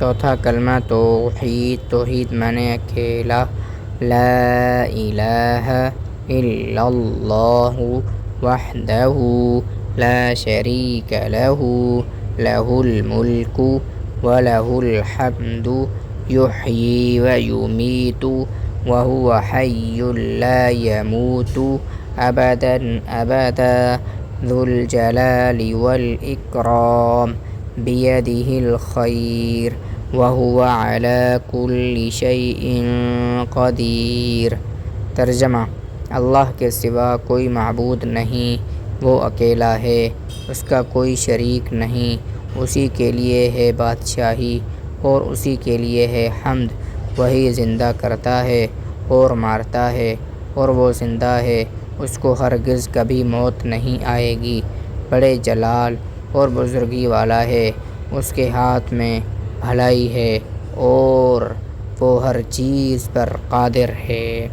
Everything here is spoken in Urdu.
چوتھا کلمہ توحید مانے اکیلا، لا الہ الا اللہ وحدہ لا شریک لہ لہ الملک ولہ الحمد یحیی ویمیت وہو حی لا یموت ابدا ابدا ذو الجلال والاکرام بیدہ الخیر وہو علی کل شیء قدیر۔ ترجمہ: اللہ کے سوا کوئی معبود نہیں، وہ اکیلا ہے، اس کا کوئی شریک نہیں، اسی کے لیے ہے بادشاہی اور اسی کے لیے ہے حمد۔ وہی زندہ کرتا ہے اور مارتا ہے، اور وہ زندہ ہے، اس کو ہرگز کبھی موت نہیں آئے گی۔ بڑے جلال اور بزرگی والا ہے، اس کے ہاتھ میں بھلائی ہے اور وہ ہر چیز پر قادر ہے۔